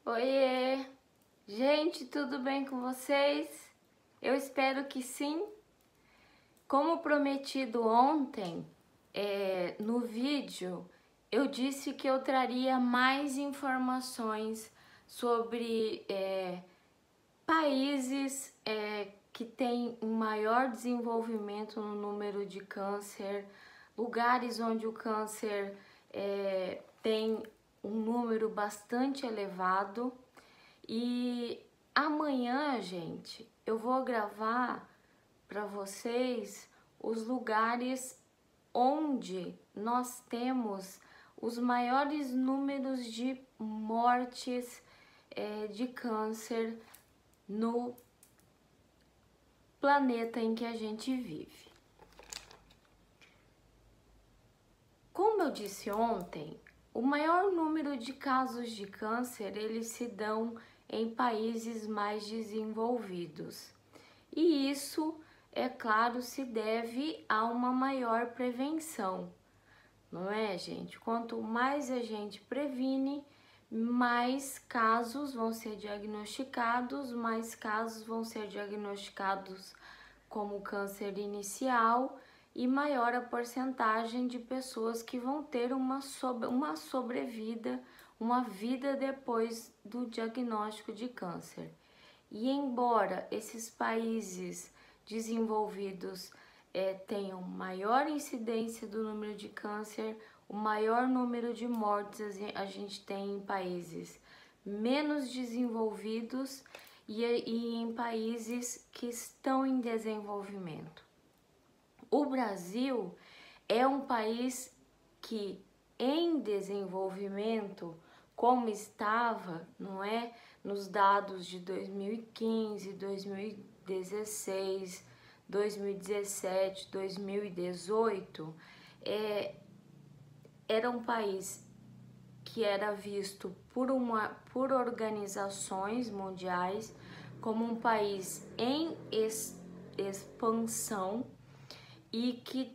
Oiê! Gente, tudo bem com vocês? Eu espero que sim. Como prometido ontem, no vídeo, eu disse que eu traria mais informações sobre países que têm um maior desenvolvimento no número de câncer, lugares onde o câncer tem um número bastante elevado. E amanhã, gente, eu vou gravar para vocês os lugares onde nós temos os maiores números de mortes de câncer no planeta em que a gente vive. Como eu disse ontem, o maior número de casos de câncer, eles se dão em países mais desenvolvidos. E isso, é claro, se deve a uma maior prevenção, não é, gente? Quanto mais a gente previne, mais casos vão ser diagnosticados, mais casos vão ser diagnosticados como câncer inicial e maior a porcentagem de pessoas que vão ter uma sobrevida, uma vida depois do diagnóstico de câncer. E embora esses países desenvolvidos tenham maior incidência do número de câncer, o maior número de mortes a gente tem em países menos desenvolvidos e em países que estão em desenvolvimento. O Brasil é um país que em desenvolvimento, como estava, não é, nos dados de 2015, 2016, 2017, 2018, era um país que era visto por organizações mundiais como um país em expansão e que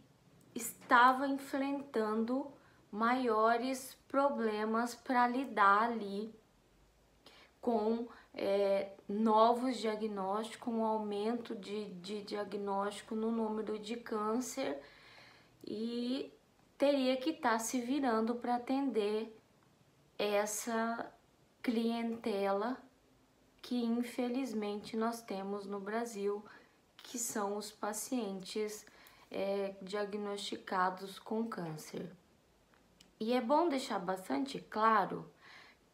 estava enfrentando maiores problemas para lidar ali com novos diagnósticos, com um aumento de diagnóstico no número de câncer, e teria que estar se virando para atender essa clientela que infelizmente nós temos no Brasil, que são os pacientes diagnosticados com câncer. E é bom deixar bastante claro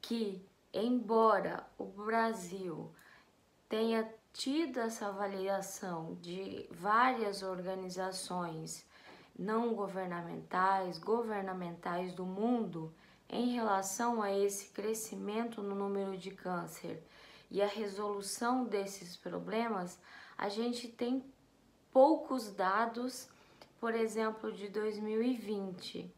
que, embora o Brasil tenha tido essa avaliação de várias organizações não governamentais, governamentais do mundo, em relação a esse crescimento no número de câncer e a resolução desses problemas, a gente tem poucos dados, por exemplo, de 2020.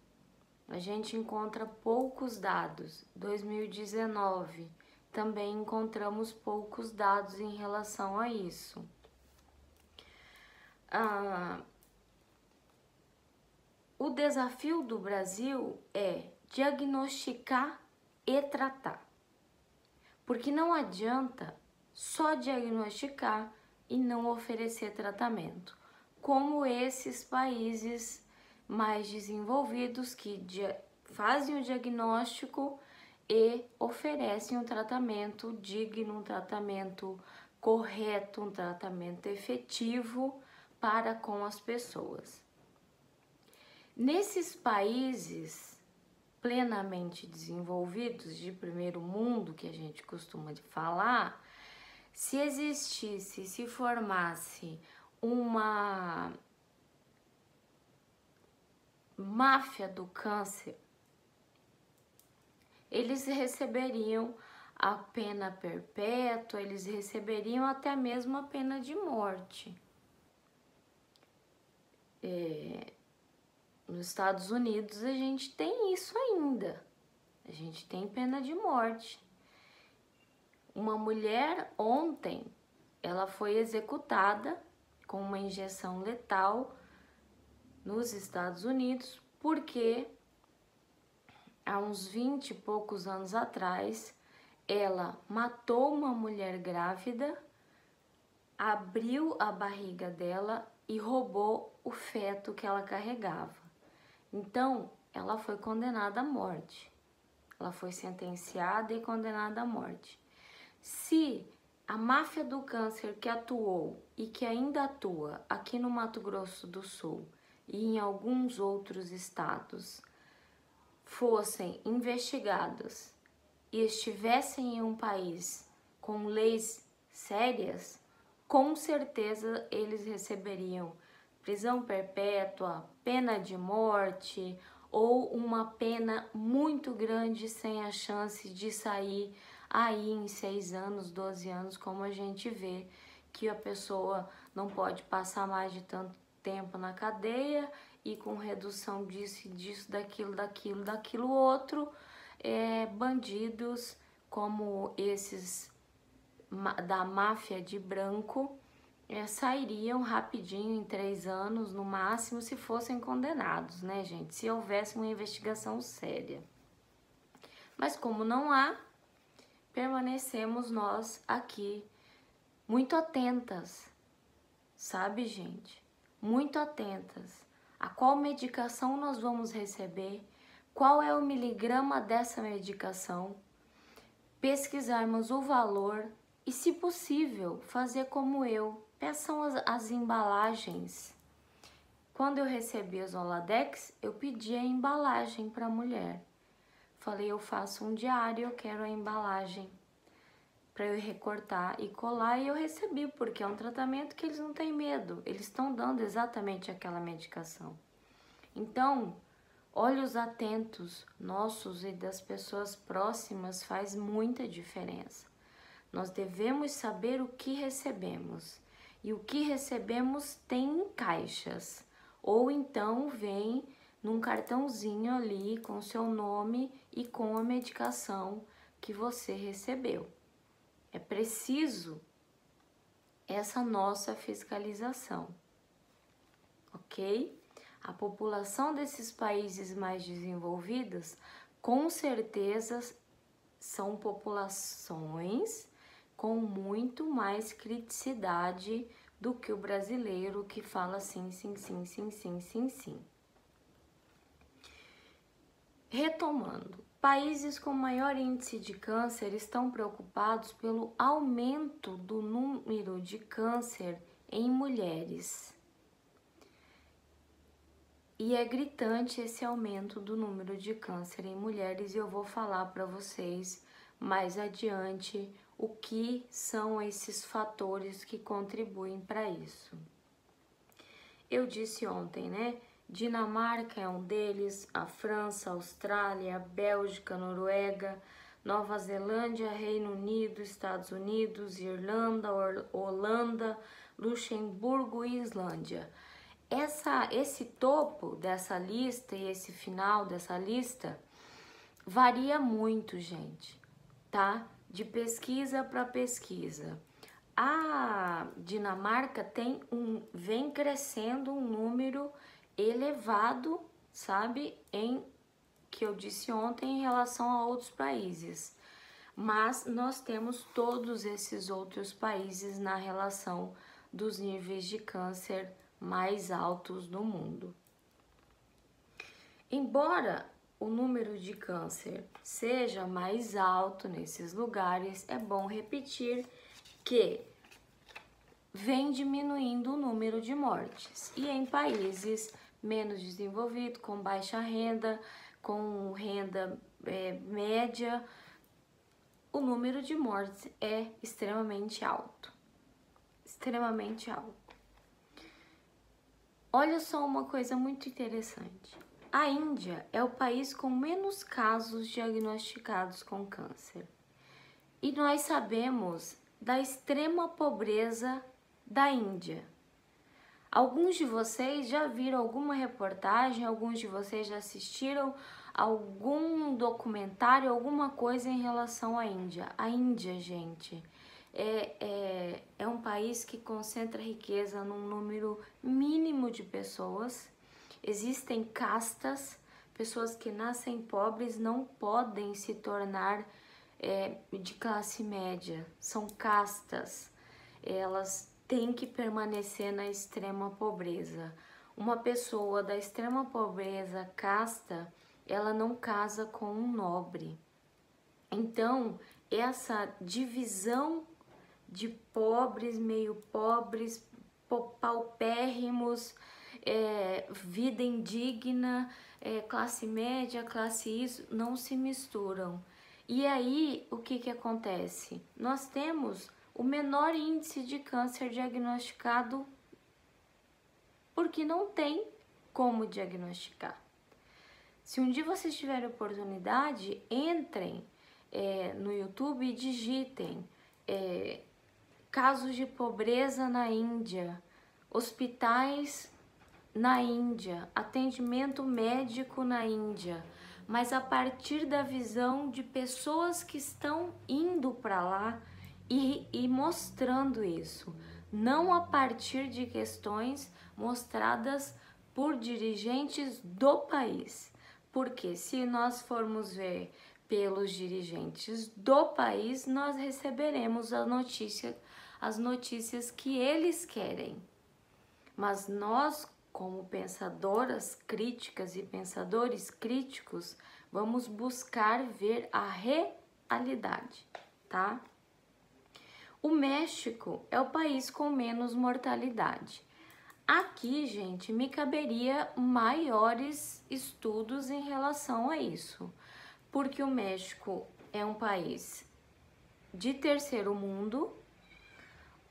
A gente encontra poucos dados. 2019 também encontramos poucos dados em relação a isso. O desafio do Brasil é diagnosticar e tratar, porque não adianta só diagnosticar e não oferecer tratamento, como esses países mais desenvolvidos que fazem o diagnóstico e oferecem um tratamento digno, um tratamento correto, um tratamento efetivo para com as pessoas. Nesses países plenamente desenvolvidos, de primeiro mundo, que a gente costuma falar, se existisse, se formasse uma máfia do câncer, eles receberiam a pena perpétua, eles receberiam até mesmo a pena de morte. Nos Estados Unidos a gente tem isso ainda, a gente tem pena de morte. Uma mulher ontem, ela foi executada com uma injeção letal nos Estados Unidos, porque há uns 20 e poucos anos atrás ela matou uma mulher grávida, abriu a barriga dela e roubou o feto que ela carregava. Então, ela foi condenada à morte. Ela foi sentenciada e condenada à morte. Se a máfia do câncer que atuou e que ainda atua aqui no Mato Grosso do Sul e em alguns outros estados fossem investigados e estivessem em um país com leis sérias, com certeza eles receberiam prisão perpétua, pena de morte ou uma pena muito grande sem a chance de sair aí em 6 anos, 12 anos, como a gente vê que a pessoa não pode passar mais de tanto tempo na cadeia e com redução disso, daquilo outro, bandidos como esses da máfia de branco sairiam rapidinho em 3 anos no máximo se fossem condenados, né, gente? Se houvesse uma investigação séria. Mas como não há, permanecemos nós aqui muito atentas, sabe, gente? Muito atentas a qual medicação nós vamos receber, qual é o miligrama dessa medicação, pesquisarmos o valor e, se possível, fazer como eu. Peçam as embalagens. Quando eu recebi as Zoladex, eu pedi a embalagem para a mulher. Falei, eu faço um diário, eu quero a embalagem para eu recortar e colar, e eu recebi, porque é um tratamento que eles não têm medo, eles estão dando exatamente aquela medicação. Então, olhos atentos nossos e das pessoas próximas faz muita diferença. Nós devemos saber o que recebemos, e o que recebemos tem em caixas, ou então vem num cartãozinho ali com seu nome e com a medicação que você recebeu. É preciso essa nossa fiscalização, ok? A população desses países mais desenvolvidos, com certeza, são populações com muito mais criticidade do que o brasileiro que fala sim, sim, sim, sim, sim, sim, sim. Retomando, países com maior índice de câncer estão preocupados pelo aumento do número de câncer em mulheres. E é gritante esse aumento do número de câncer em mulheres, e eu vou falar para vocês mais adiante o que são esses fatores que contribuem para isso. Eu disse ontem, né? Dinamarca é um deles, a França, a Austrália, a Bélgica, a Noruega, Nova Zelândia, Reino Unido, Estados Unidos, Irlanda, Holanda, Luxemburgo e Islândia. Esse topo dessa lista e esse final dessa lista varia muito, gente, tá? De pesquisa para pesquisa. A Dinamarca vem crescendo um número elevado, sabe, que eu disse ontem, em relação a outros países. Mas nós temos todos esses outros países na relação dos níveis de câncer mais altos do mundo. Embora o número de câncer seja mais alto nesses lugares, é bom repetir que vem diminuindo o número de mortes. E em países menos desenvolvidos, com baixa renda, com renda média, o número de mortes é extremamente alto. Extremamente alto. Olha só uma coisa muito interessante. A Índia é o país com menos casos diagnosticados com câncer. E nós sabemos da extrema pobreza da Índia. Alguns de vocês já viram alguma reportagem, alguns de vocês já assistiram algum documentário, alguma coisa em relação à Índia. A Índia, gente, é um país que concentra riqueza num número mínimo de pessoas. Existem castas, pessoas que nascem pobres não podem se tornar de classe média, são castas, elas têm que permanecer na extrema pobreza. Uma pessoa da extrema pobreza casta, ela não casa com um nobre. Então, essa divisão de pobres, meio pobres, paupérrimos, vida indigna, classe média, classe isso, não se misturam. E aí, o que acontece? Nós temos o menor índice de câncer diagnosticado porque não tem como diagnosticar. Se um dia vocês tiverem oportunidade, entrem no YouTube e digitem casos de pobreza na Índia, hospitais na Índia, atendimento médico na Índia, mas a partir da visão de pessoas que estão indo para lá e mostrando isso, não a partir de questões mostradas por dirigentes do país. Porque se nós formos ver pelos dirigentes do país, nós receberemos as notícias que eles querem. Mas nós, como pensadoras críticas e pensadores críticos, vamos buscar ver a realidade, tá? O México é o país com menos mortalidade. Aqui, gente, me caberia maiores estudos em relação a isso, porque o México é um país de terceiro mundo.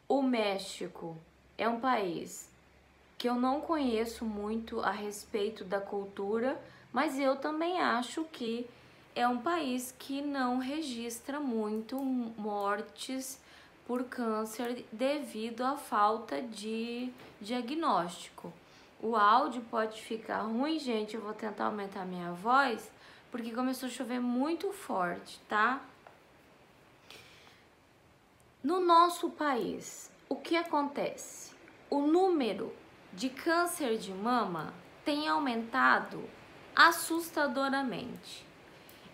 O México é um país que eu não conheço muito a respeito da cultura, mas eu também acho que é um país que não registra muito mortes por câncer devido à falta de diagnóstico. O áudio pode ficar ruim, gente, eu vou tentar aumentar minha voz, porque começou a chover muito forte, tá? No nosso país, o que acontece? O número de câncer de mama tem aumentado assustadoramente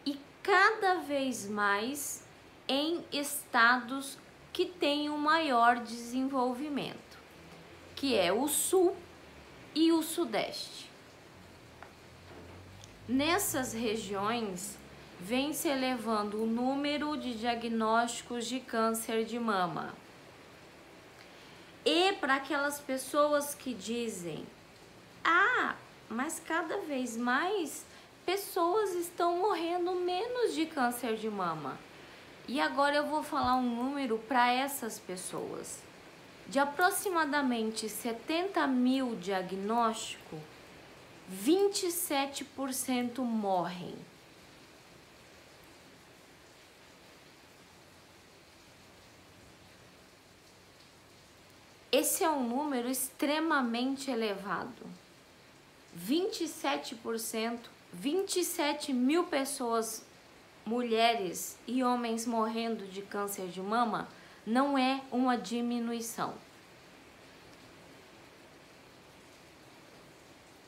e cada vez mais em estados que têm um maior desenvolvimento, que é o Sul e o Sudeste. Nessas regiões, vem se elevando o número de diagnósticos de câncer de mama. E para aquelas pessoas que dizem, mas cada vez mais pessoas estão morrendo menos de câncer de mama. E agora eu vou falar um número para essas pessoas. De aproximadamente 70 mil diagnósticos, 27% morrem. Esse é um número extremamente elevado. 27%, 27 mil pessoas, mulheres e homens morrendo de câncer de mama, não é uma diminuição.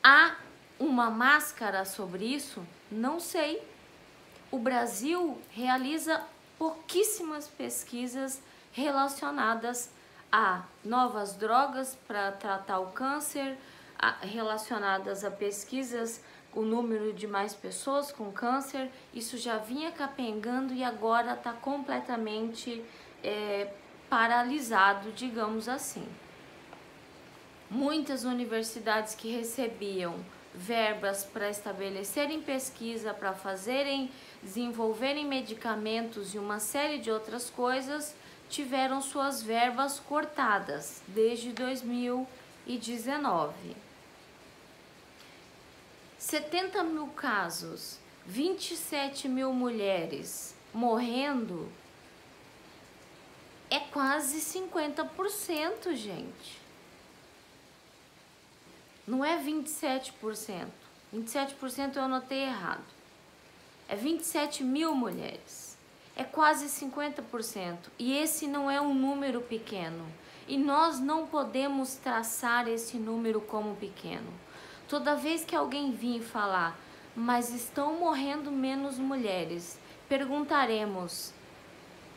Há uma máscara sobre isso? Não sei. O Brasil realiza pouquíssimas pesquisas relacionadas a novas drogas para tratar o câncer, relacionadas a pesquisas, o número de mais pessoas com câncer. Isso já vinha capengando e agora está completamente paralisado, digamos assim. Muitas universidades que recebiam verbas para estabelecerem pesquisa, para desenvolverem medicamentos e uma série de outras coisas, tiveram suas verbas cortadas desde 2019. 70 mil casos, 27 mil mulheres morrendo, é quase 50%, gente. Não é 27%. 27% eu anotei errado. É 27 mil mulheres. É quase 50%. E esse não é um número pequeno. E nós não podemos traçar esse número como pequeno. Toda vez que alguém vir falar, mas estão morrendo menos mulheres, perguntaremos,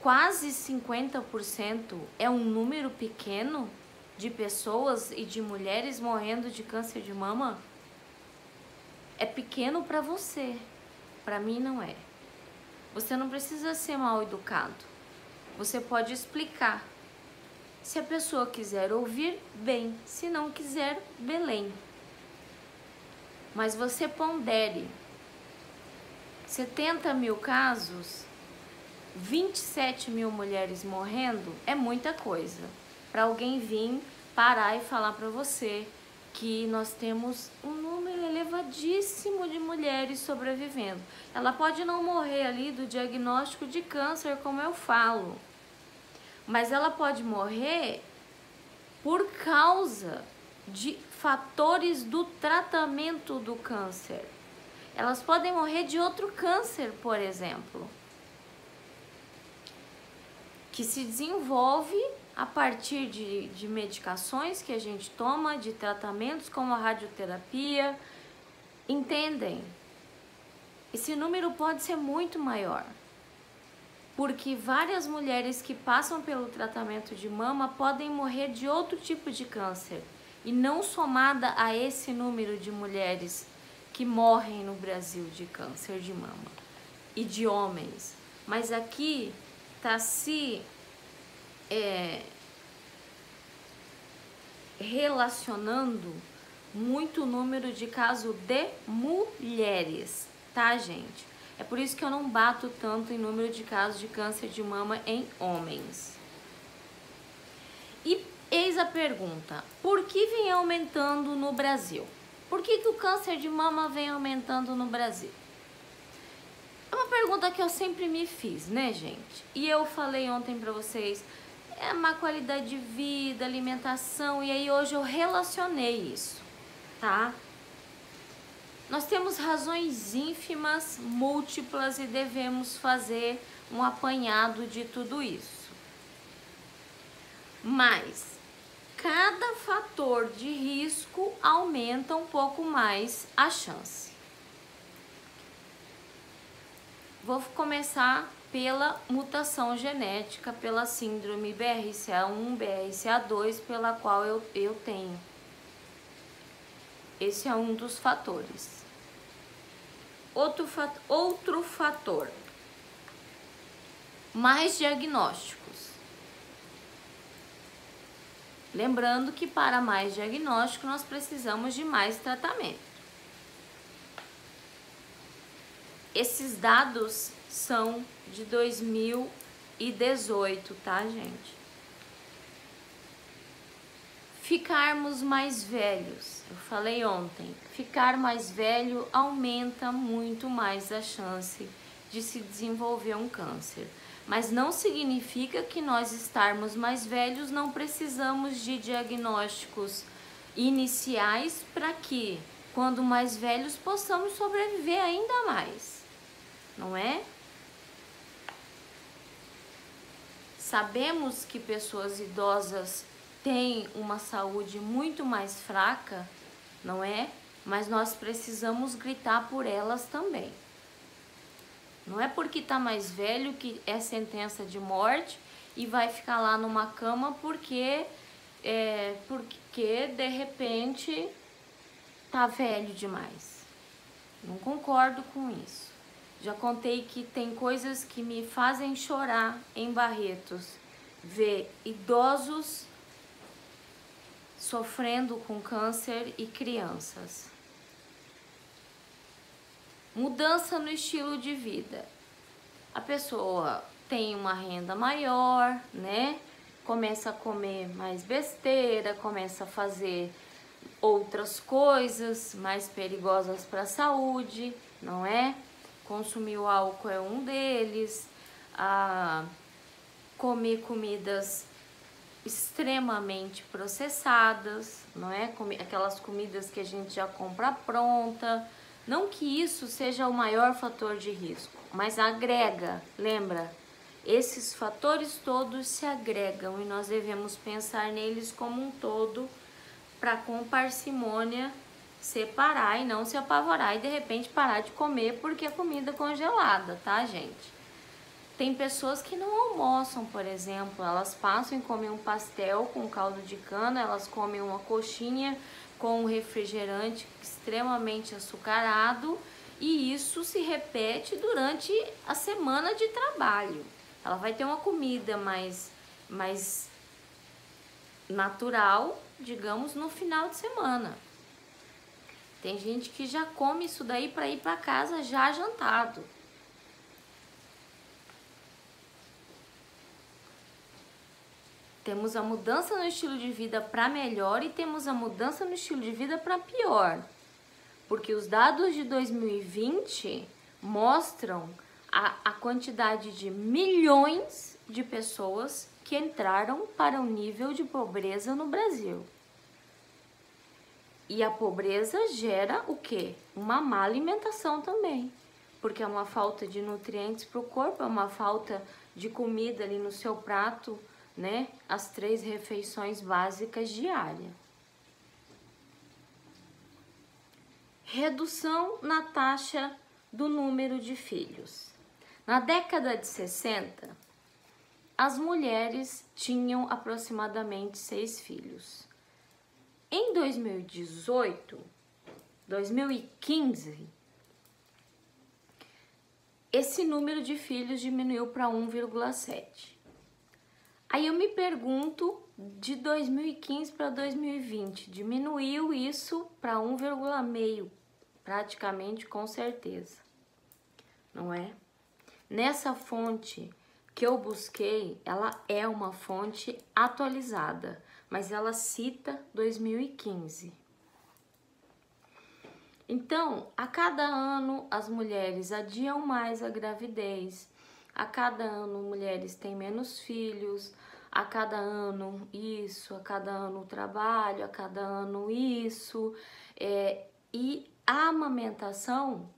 quase 50% é um número pequeno de pessoas e de mulheres morrendo de câncer de mama? É pequeno para você, para mim não é. Você não precisa ser mal educado, você pode explicar. Se a pessoa quiser ouvir, bem, se não quiser, belém. Mas você pondere 70 mil casos, 27 mil mulheres morrendo, é muita coisa para alguém vir parar e falar para você que nós temos um número elevadíssimo de mulheres sobrevivendo. Ela pode não morrer ali do diagnóstico de câncer, como eu falo, mas ela pode morrer por causa de fatores do tratamento do câncer. Elas podem morrer de outro câncer, por exemplo, que se desenvolve a partir de medicações que a gente toma, de tratamentos como a radioterapia. Entendem? Esse número pode ser muito maior, porque várias mulheres que passam pelo tratamento de mama podem morrer de outro tipo de câncer, e não somada a esse número de mulheres que morrem no Brasil de câncer de mama e de homens. Mas aqui está se relacionando muito o número de casos de mulheres, tá, gente? É por isso que eu não bato tanto em número de casos de câncer de mama em homens. E eis a pergunta: por que vem aumentando no Brasil? Por que o câncer de mama vem aumentando no Brasil? É uma pergunta que eu sempre me fiz, né, gente? E eu falei ontem pra vocês, é má qualidade de vida, alimentação, e aí hoje eu relacionei isso, tá? Nós temos razões ínfimas, múltiplas, e devemos fazer um apanhado de tudo isso. Mas cada fator de risco aumenta um pouco mais a chance. Vou começar pela mutação genética, pela síndrome BRCA1, BRCA2, pela qual eu tenho. Esse é um dos fatores. Outro fator, mais diagnósticos. Lembrando que para mais diagnóstico nós precisamos de mais tratamento. Esses dados são de 2018, tá, gente? Ficarmos mais velhos, eu falei ontem, ficar mais velho aumenta muito mais a chance de se desenvolver um câncer. Mas não significa que nós estarmos mais velhos não precisamos de diagnósticos iniciais para que, quando mais velhos, possamos sobreviver ainda mais, não é? Sabemos que pessoas idosas têm uma saúde muito mais fraca, não é? Mas nós precisamos gritar por elas também. Não é porque tá mais velho que é sentença de morte e vai ficar lá numa cama porque de repente tá velho demais. Não concordo com isso. Já contei que tem coisas que me fazem chorar em Barretos. Ver idosos sofrendo com câncer e crianças. Mudança no estilo de vida. A pessoa tem uma renda maior, né? Começa a comer mais besteira, começa a fazer outras coisas mais perigosas para a saúde, não é? Consumir o álcool é um deles, comer comidas extremamente processadas, não é? Aquelas comidas que a gente já compra pronta. Não que isso seja o maior fator de risco, mas agrega, lembra? Esses fatores todos se agregam e nós devemos pensar neles como um todo para, com parcimônia, separar e não se apavorar e de repente parar de comer porque é comida congelada, tá, gente? Tem pessoas que não almoçam, por exemplo, elas passam e comem um pastel com caldo de cana, elas comem uma coxinha com um refrigerante extremamente açucarado, e isso se repete durante a semana de trabalho. Ela vai ter uma comida mais natural, digamos, no final de semana. Tem gente que já come isso daí para ir para casa já jantado. Temos a mudança no estilo de vida para melhor e temos a mudança no estilo de vida para pior. Porque os dados de 2020 mostram a quantidade de milhões de pessoas que entraram para o nível de pobreza no Brasil. E a pobreza gera o quê? Uma má alimentação também. Porque é uma falta de nutrientes para o corpo, é uma falta de comida ali no seu prato, né? As 3 refeições básicas diárias. Redução na taxa do número de filhos. Na década de 60, as mulheres tinham aproximadamente 6 filhos. Em 2018, 2015, esse número de filhos diminuiu para 1,7. Aí eu me pergunto, de 2015 para 2020, diminuiu isso para 1,5, praticamente, com certeza, não é? Nessa fonte que eu busquei, ela é uma fonte atualizada, mas ela cita 2015. Então, a cada ano as mulheres adiam mais a gravidez, a cada ano mulheres têm menos filhos, a cada ano isso, a cada ano o trabalho, a cada ano isso. E a amamentação,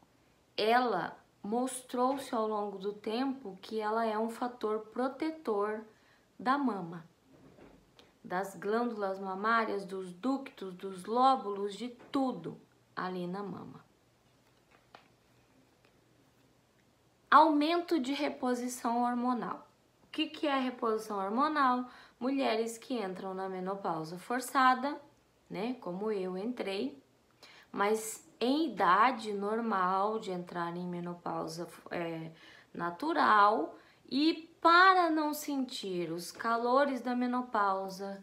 ela mostrou-se ao longo do tempo que ela é um fator protetor da mama, das glândulas mamárias, dos ductos, dos lóbulos, de tudo ali na mama. Aumento de reposição hormonal. O que é a reposição hormonal? Mulheres que entram na menopausa forçada, né? Como eu entrei, mas em idade normal de entrar em menopausa natural, e para não sentir os calores da menopausa,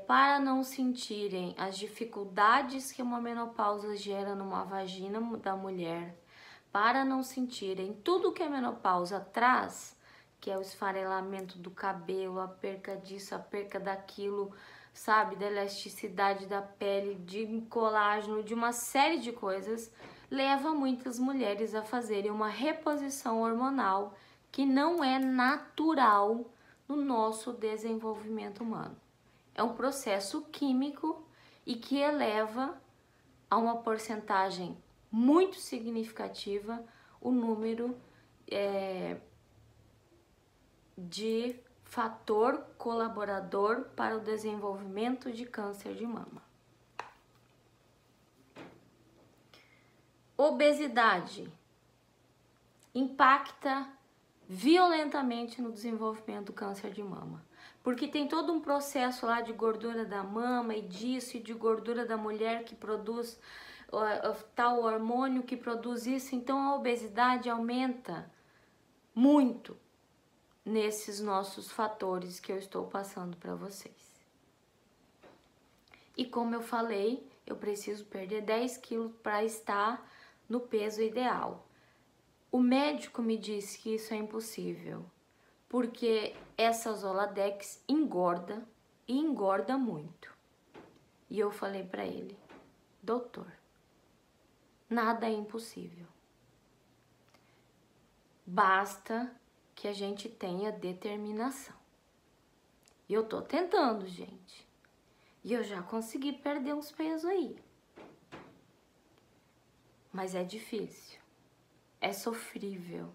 para não sentirem as dificuldades que uma menopausa gera numa vagina da mulher, para não sentirem tudo que a menopausa traz, que é o esfarelamento do cabelo, a perca disso, a perca daquilo, sabe, da elasticidade da pele, de colágeno, de uma série de coisas, leva muitas mulheres a fazerem uma reposição hormonal que não é natural no nosso desenvolvimento humano. É um processo químico e que eleva a uma porcentagem muito significativa o número de fator colaborador para o desenvolvimento de câncer de mama. Obesidade impacta violentamente no desenvolvimento do câncer de mama, porque tem todo um processo lá de gordura da mama e disso, e de gordura da mulher que produz tal hormônio que produz isso. Então a obesidade aumenta muito nesses nossos fatores que eu estou passando para vocês. E como eu falei, eu preciso perder 10 quilos para estar no peso ideal. O médico me disse que isso é impossível, porque essa Zoladex engorda e engorda muito. E eu falei para ele: doutor, nada é impossível. Basta que a gente tenha determinação. E eu tô tentando, gente. E eu já consegui perder uns pesos aí. Mas é difícil. É sofrível.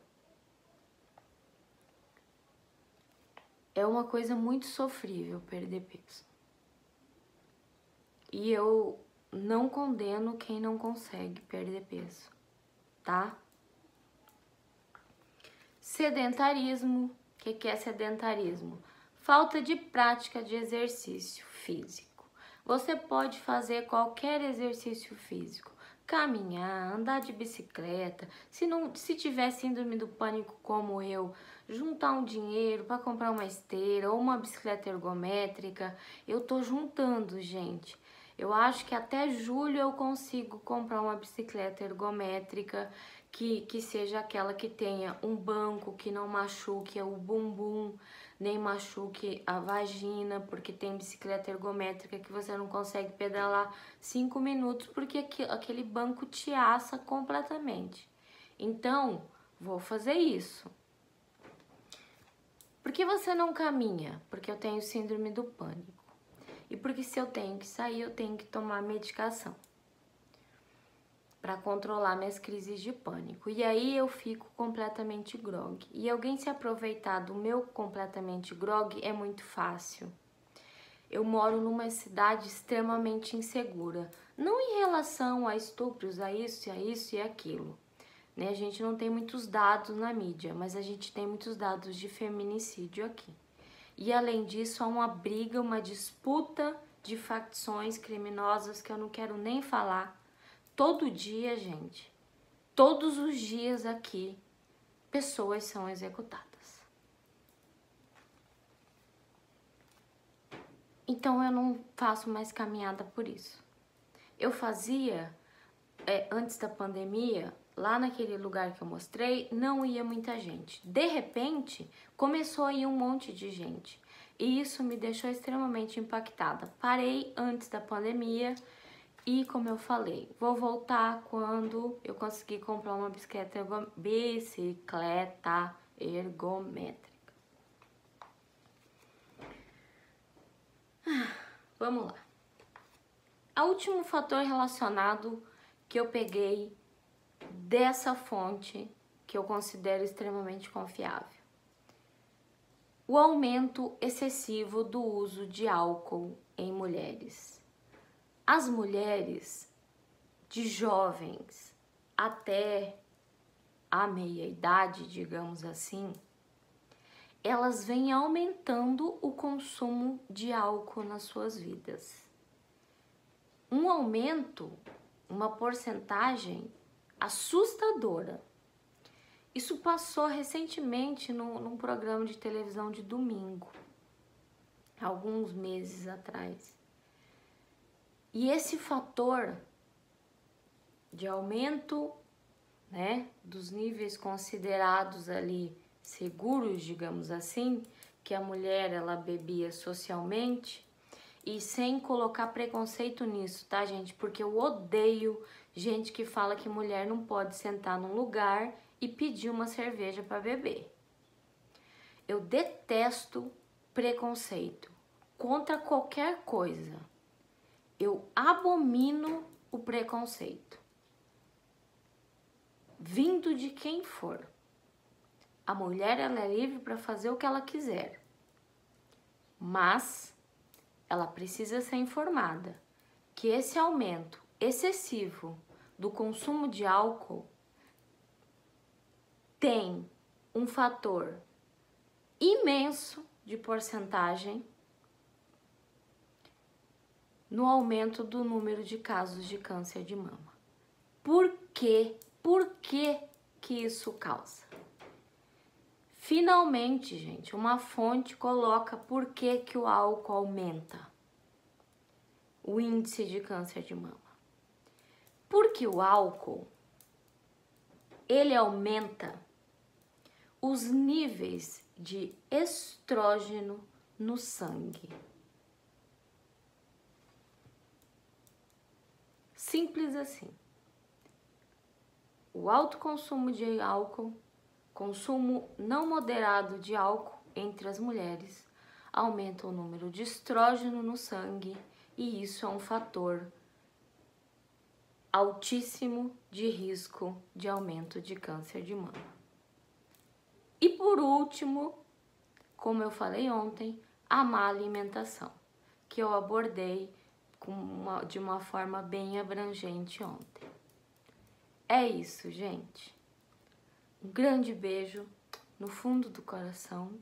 É uma coisa muito sofrível perder peso. E eu não condeno quem não consegue perder peso, tá? Sedentarismo. O que é sedentarismo? Falta de prática de exercício físico. Você pode fazer qualquer exercício físico, caminhar, andar de bicicleta, se tiver síndrome do pânico como eu, juntar um dinheiro para comprar uma esteira ou uma bicicleta ergométrica. Eu tô juntando, gente. Eu acho que até julho eu consigo comprar uma bicicleta ergométrica que seja aquela que tenha um banco, que não machuque o bumbum, nem machuque a vagina, porque tem bicicleta ergométrica que você não consegue pedalar 5 minutos porque aquele banco te assa completamente. Então, vou fazer isso. Por que você não caminha? Porque eu tenho síndrome do pânico. E porque se eu tenho que sair, eu tenho que tomar medicação para controlar minhas crises de pânico. E aí eu fico completamente grogue. E alguém se aproveitar do meu completamente grogue é muito fácil. Eu moro numa cidade extremamente insegura. Não em relação a estupros, a isso e aquilo. Né? A gente não tem muitos dados na mídia, mas a gente tem muitos dados de feminicídio aqui. E além disso, há uma briga, uma disputa de facções criminosas que eu não quero nem falar. Todo dia, gente, todos os dias aqui, pessoas são executadas. Então eu não faço mais caminhada por isso. Eu fazia, antes da pandemia, lá naquele lugar que eu mostrei, não ia muita gente. De repente, começou a ir um monte de gente. E isso me deixou extremamente impactada. Parei antes da pandemia. E como eu falei, vou voltar quando eu conseguir comprar uma bicicleta ergométrica. Vamos lá. O último fator relacionado que eu peguei dessa fonte, que eu considero extremamente confiável. O aumento excessivo do uso de álcool em mulheres. As mulheres de jovens até a meia-idade, digamos assim, elas vêm aumentando o consumo de álcool nas suas vidas. Um aumento, uma porcentagem assustadora. Isso passou recentemente num programa de televisão de domingo, alguns meses atrás. E esse fator de aumento, né, dos níveis considerados ali seguros, digamos assim, que a mulher ela bebia socialmente, e sem colocar preconceito nisso, tá, gente? Porque eu odeio gente que fala que mulher não pode sentar num lugar e pedir uma cerveja para beber. Eu detesto preconceito contra qualquer coisa. Eu abomino o preconceito, vindo de quem for. A mulher ela é livre para fazer o que ela quiser, mas ela precisa ser informada que esse aumento excessivo do consumo de álcool tem um fator imenso de porcentagem no aumento do número de casos de câncer de mama. Por quê? Por que isso causa? Finalmente, gente, uma fonte coloca por que o álcool aumenta o índice de câncer de mama. Porque o álcool, ele aumenta os níveis de estrógeno no sangue. Simples assim. O alto consumo de álcool, consumo não moderado de álcool entre as mulheres, aumenta o número de estrógeno no sangue e isso é um fator altíssimo de risco de aumento de câncer de mama. E por último, como eu falei ontem, a má alimentação, que eu abordei de uma forma bem abrangente ontem. É isso, gente. Um grande beijo no fundo do coração.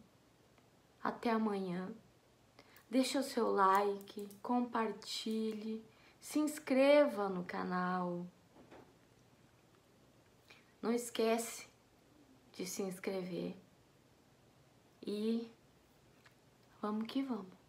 Até amanhã. Deixa o seu like, compartilhe, se inscreva no canal. Não esquece de se inscrever. E vamos que vamos.